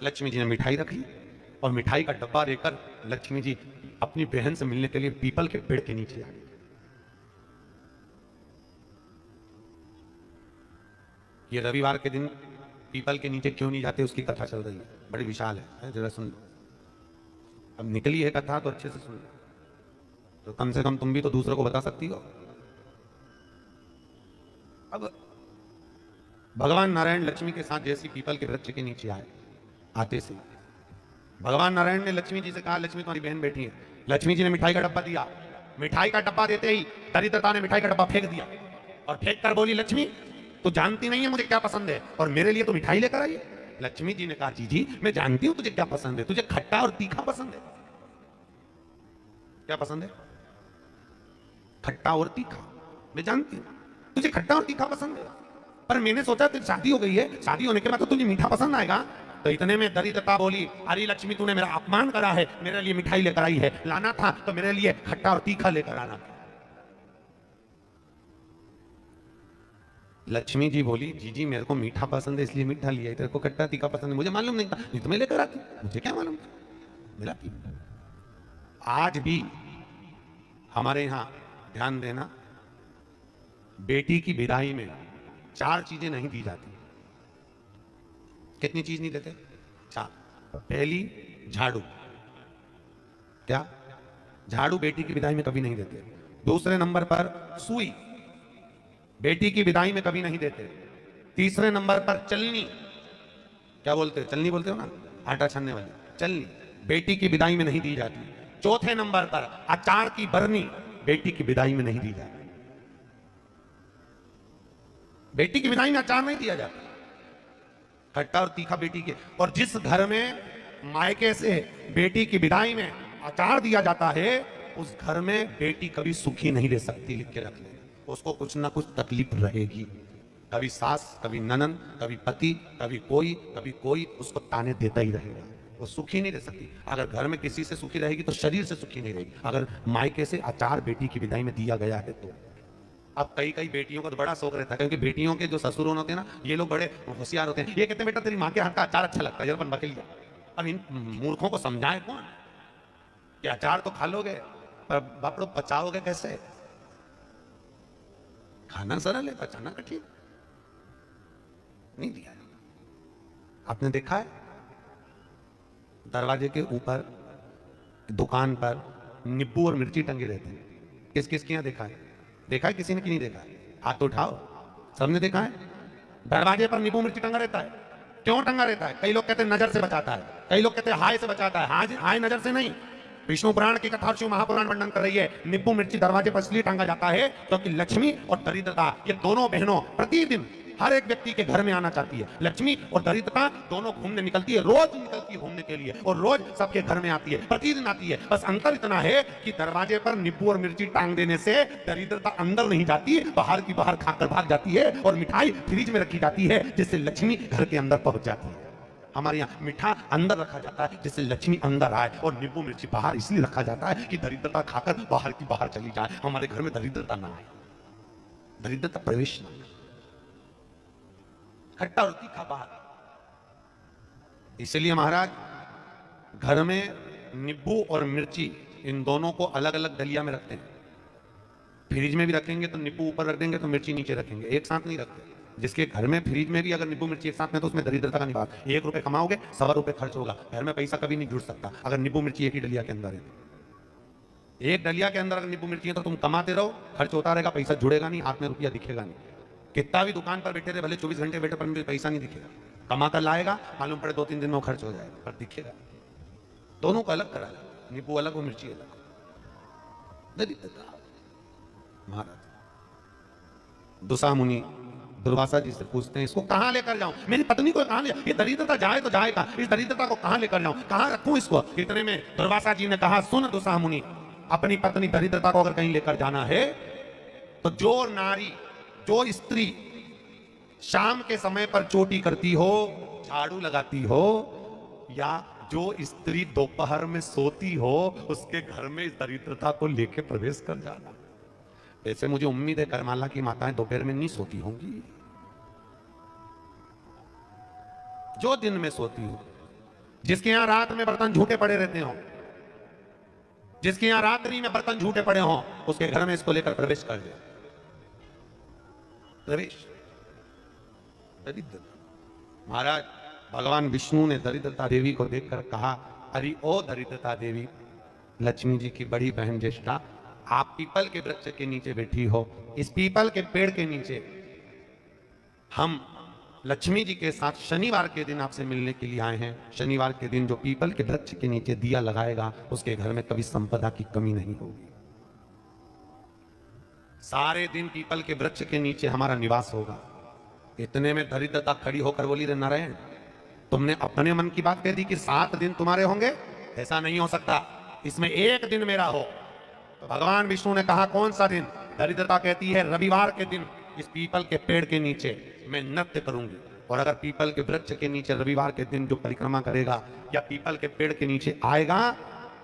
लक्ष्मी जी ने मिठाई रखी और मिठाई का डब्बा लेकर लक्ष्मी जी अपनी बहन से मिलने के लिए पीपल के पेड़ के नीचे आ गई। ये रविवार के दिन पीपल के नीचे क्यों नहीं जाते उसकी कथा चल रही है, बड़ी विशाल है, जरा सुन लो। अब निकली है कथा तो अच्छे से सुन लो, तो कम से कम तुम भी तो दूसरों को बता सकती हो। अब भगवान नारायण लक्ष्मी के साथ जैसी पीपल के वृक्ष के नीचे आए, आते से भगवान नारायण ने लक्ष्मी जी से कहा, लक्ष्मी तुम्हारी बहन बैठी है। लक्ष्मी जी ने मिठाई का डब्बा दिया। मिठाई का डब्बा देते ही दरिद्रता ने मिठाई का डब्बा फेंक दिया और फेंक कर बोली, लक्ष्मी तू जानती नहीं है मुझे क्या पसंद है और मेरे लिए तो मिठाई लेकर आई है। लक्ष्मी जी ने कहा, जी मैं जानती हूं तुझे क्या पसंद है, तुझे खट्टा और तीखा पसंद है। क्या पसंद है? खट्टा और तीखा। मैं जानती हूं तुझे खट्टा और तीखा पसंद है, पर मैंने सोचा तेरी शादी हो गई है, शादी होने के बाद तो तुझे मीठा पसंद आएगा। तो इतने में दरिद्रता बोली, अरे लक्ष्मी तूने मेरा अपमान करा है, मेरे लिए मिठाई लेकर आई है, लाना था तो मेरे लिए खट्टा और तीखा लेकर आना था। लक्ष्मी जी बोली, जी मेरे को मीठा पसंद है इसलिए मीठा लिया, तेरे को खट्टा तीखा पसंद है मुझे मालूम नहीं था, नहीं तो मैं लेकर आती, मुझे क्या मालूम था, मिलाती। आज भी हमारे यहां ध्यान देना, बेटी की विदाई में 4 चीजें नहीं दी जाती। कितनी चीज नहीं देते? 4। पहली झाड़ू। क्या? झाड़ू बेटी की विदाई में कभी नहीं देते। दूसरे नंबर पर सुई, बेटी की विदाई में कभी नहीं देते। तीसरे नंबर पर चलनी, क्या बोलते हैं, चलनी बोलते हो ना, आटा छानने वाली चलनी, बेटी की विदाई में नहीं दी जाती। चौथे नंबर पर अचार की बरनी, बेटी की विदाई में नहीं दी जाती। बेटी की विदाई में अचार नहीं दिया जाता, खट्टा और तीखा बेटी के। और जिस घर में मायके से बेटी की विदाई में अचार दिया जाता है, उस घर में बेटी कभी सुखी नहीं रह सकती, लिख के रख ले, उसको कुछ ना कुछ तकलीफ रहेगी। कभी सास, कभी ननन, कभी पति, कभी कोई उसको ताने देता ही रहेगा, वो सुखी नहीं रह सकती। अगर घर में किसी से सुखी रहेगी तो शरीर से सुखी नहीं रहेगी। अगर मायके से अचार बेटी की विदाई में दिया गया है तो। अब कई बेटियों को तो बड़ा शौक रहता है, क्योंकि बेटियों के जो ससुर होते हैं ना, ये लोग बड़े होशियार होते हैं। ये कहते हैं, बेटा तेरी माँ के हाथ का अचार अच्छा लगता है, जरा बन के लिया। अब इन मूर्खों को समझाए कौन कि अचार तो खा लोगे पर बाप लोग पचाओगे कैसे? खाना सरल है, पचाना कठिन। नहीं दिया। आपने देखा है दरवाजे के ऊपर दुकान पर नींबू और मिर्ची टंगे रहते हैं, किस किस के यहाँ देखा है? देखा है किसी ने कि नहीं देखा है? हाथ तो उठाओ, सबने देखा है। दरवाजे पर नींबू मिर्ची टंगा रहता है। क्यों टंगा रहता है? कई लोग कहते हैं नजर से बचाता है, कई लोग कहते हैं हाय से बचाता है। हाय नजर से नहीं, विष्णु पुराण की कथा शिव महापुराण वर्णन कर रही है, नींबू मिर्ची दरवाजे पर इसलिए टांगा जाता है क्योंकि लक्ष्मी और दरिद्रता, ये दोनों बहनों प्रतिदिन हर एक व्यक्ति के घर में आना चाहती है। लक्ष्मी और दरिद्रता दोनों घूमने निकलती है, रोज निकलती है घूमने के लिए, और रोज सबके घर में आती है, प्रतिदिन आती है। बस अंतर इतना है कि दरवाजे पर नींबू और मिर्ची टांग देने से दरिद्रता अंदर नहीं जाती, बाहर की बाहर खाकर भाग जाती है, और मिठाई फ्रिज में रखी जाती है जिससे लक्ष्मी घर के अंदर पहुंच जाती है। हमारे यहाँ मीठा अंदर रखा जाता है जिससे लक्ष्मी अंदर आए, और नींबू मिर्ची बाहर इसलिए रखा जाता है कि दरिद्रता खाकर बाहर की बाहर चली जाए, हमारे घर में दरिद्रता ना आए, दरिद्रता प्रवेश ना। खट्टा और तीखा बाहर। इसलिए महाराज घर में नींबू और मिर्ची इन दोनों को अलग अलग डलिया में रखते हैं। फ्रिज में भी रखेंगे तो नींबू ऊपर रख देंगे तो मिर्ची नीचे रखेंगे, एक साथ नहीं रखते। जिसके घर में फ्रिज में भी अगर नींबू मिर्ची एक साथ में, तो उसमें दरिद्रता का निवास। 1 रुपए कमाओगे, 1.25 रुपए खर्च होगा, घर में पैसा कभी नहीं जुड़ सकता अगर नींबू मिर्ची एक ही डलिया के अंदर है। एक डलिया के अंदर अगर नींबू मिर्ची है तो तुम कमाते रहो, खर्च होता रहेगा, पैसा जुड़ेगा नहीं, हाथ में रुपया दिखेगा नहीं। कितना भी दुकान पर बैठे रहे, भले 24 घंटे बैठे, पर पैसा नहीं दिखेगा। कमा कर लाएगा, मालूम पड़े 2-3 दिन में खर्च हो जाएगा, पर दिखेगा। दोनों को अलग करा, नींबू अलग और मिर्ची अलग। महाराज दुसा मुनि दुर्वासा जी से पूछते हैं, इसको कहां लेकर जाऊं, मेरी पत्नी को कहां ले, ये दरिद्रता जाए तो जाए कहां, इस दरिद्रता को कहां लेकर जाऊं, कहां रखूं इसको? इतने में दुर्वासा जी ने कहा, सुन दुसा मुनि, अपनी पत्नी दरिद्रता को अगर कहीं लेकर जाना है तो जो नारी, जो स्त्री शाम के समय पर चोटी करती हो, झाड़ू लगाती हो, या जो स्त्री दोपहर में सोती हो, उसके घर में इस दरिद्रता को लेकर प्रवेश कर जाना। वैसे मुझे उम्मीद है करमाला की माताएं दोपहर में नहीं सोती होंगी, जो दिन में सोती हो जिसके यहां रात में बर्तन झूठे पड़े रहते हो, जिसके यहां रात्रि में बर्तन झूठे पड़े हो, उसके घर में इसको लेकर प्रवेश कर दे। प्रवेश दरिद्रता। महाराज भगवान विष्णु ने दरिद्रता देवी को देखकर कहा, अरे ओ दरिद्रता देवी, लक्ष्मी जी की बड़ी बहन ज्येष्ठा, आप पीपल के वृक्ष के नीचे बैठी हो। इस पीपल के पेड़ के नीचे हम लक्ष्मी जी के साथ शनिवार के दिन आपसे मिलने के लिए आए हैं। शनिवार के दिन जो पीपल के वृक्ष के नीचे दिया लगाएगा, उसके घर में कभी संपदा की कमी नहीं होगी। सारे दिन पीपल के वृक्ष के नीचे हमारा निवास होगा। इतने में दरिद्रता खड़ी होकर बोली, रे नारायण, तुमने अपने मन की बात कह दी कि 7 दिन तुम्हारे होंगे? ऐसा नहीं हो सकता, इसमें एक दिन मेरा हो। तो भगवान विष्णु ने कहा, कौन सा दिन? दरिद्रता कहती है, रविवार के दिन इस पीपल के पेड़ के नीचे मैं नृत्य करूंगी, और अगर पीपल के वृक्ष के नीचे रविवार के दिन जो परिक्रमा करेगा या पीपल के पेड़ के नीचे आएगा,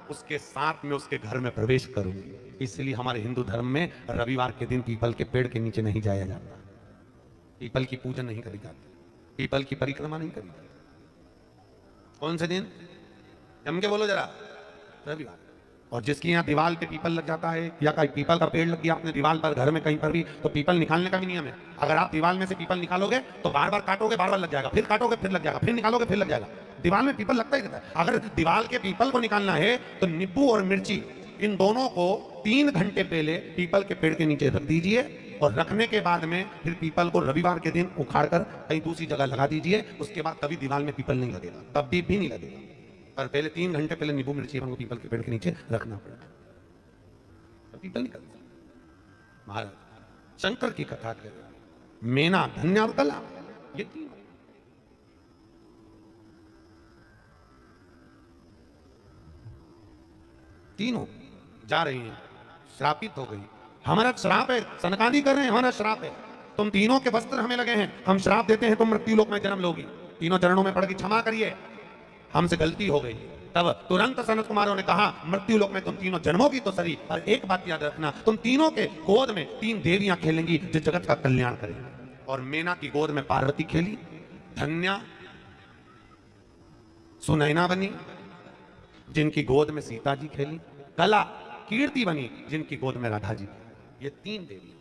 उसके साथ में उसके घर में प्रवेश करूंगी। इसलिए हमारे हिंदू धर्म में रविवार के दिन पीपल के पेड़ के नीचे नहीं जाया जाता, पीपल की पूजन नहीं करी जाती, पीपल की परिक्रमा नहीं करी जाती। कौन से दिन? जम के बोलो जरा, रविवार। और जिसकी यहाँ दीवार पे पीपल लग जाता है या कहीं पीपल का पेड़ लग गया अपने दीवार पर, घर में कहीं पर भी, तो पीपल निकालने का भी नियम है। अगर आप दीवार में से पीपल निकालोगे तो बार बार काटोगे, बार बार लग जाएगा, फिर काटोगे फिर लग जाएगा, फिर निकालोगे फिर लग जाएगा। दीवार में पीपल लगता ही रहता है। अगर दीवार के पीपल को निकालना है तो नींबू और मिर्ची, इन दोनों को 3 घंटे पहले पीपल के पेड़ के नीचे रख दीजिए, और रखने के बाद में फिर पीपल को रविवार के दिन उखाड़ कर कहीं दूसरी जगह लगा दीजिए। उसके बाद कभी दीवार में पीपल नहीं लगेगा, तब भी नहीं लगेगा, पर पहले 3 घंटे पहले नींबू मिर्ची हमको पीपल के पेड़ के नीचे रखना पड़ेगा, पीपल निकलता। महाराज शंकर की कथा कर, मेना, धन्या और कला, ये तीनों जा रही हैं, श्रापित हो गई। हमारा श्राप है, सनकादि कर रहे हैं, हमारा श्राप है। तुम तीनों के वस्त्र हमें लगे हैं, हम श्राप देते हैं, तुम मृत्यु लोक में जन्म लोगी। तीनों चरणों में पड़ के क्षमा करिए, हमसे गलती हो गई। तब तुरंत सनत कुमारों ने कहा, मृत्यु लोक में तुम तीनों जन्मोगी तो सही, पर एक बात याद रखना, तुम तीनों के गोद में 3 देवियां खेलेंगी जो जगत का कल्याण करेंगी। और मेना की गोद में पार्वती खेली, धन्या सुनैना बनी जिनकी गोद में सीता जी खेली, कला कीर्ति बनी जिनकी गोद में राधा जी, ये 3 देवी।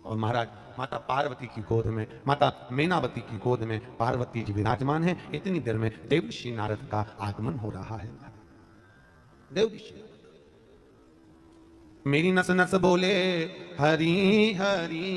और महाराज माता पार्वती की गोद में, माता मेनावती की गोद में पार्वती जी विराजमान है। इतनी देर में देवर्षि नारद का आगमन हो रहा है। देवर्षि मेरी नस नस बोले हरी हरी,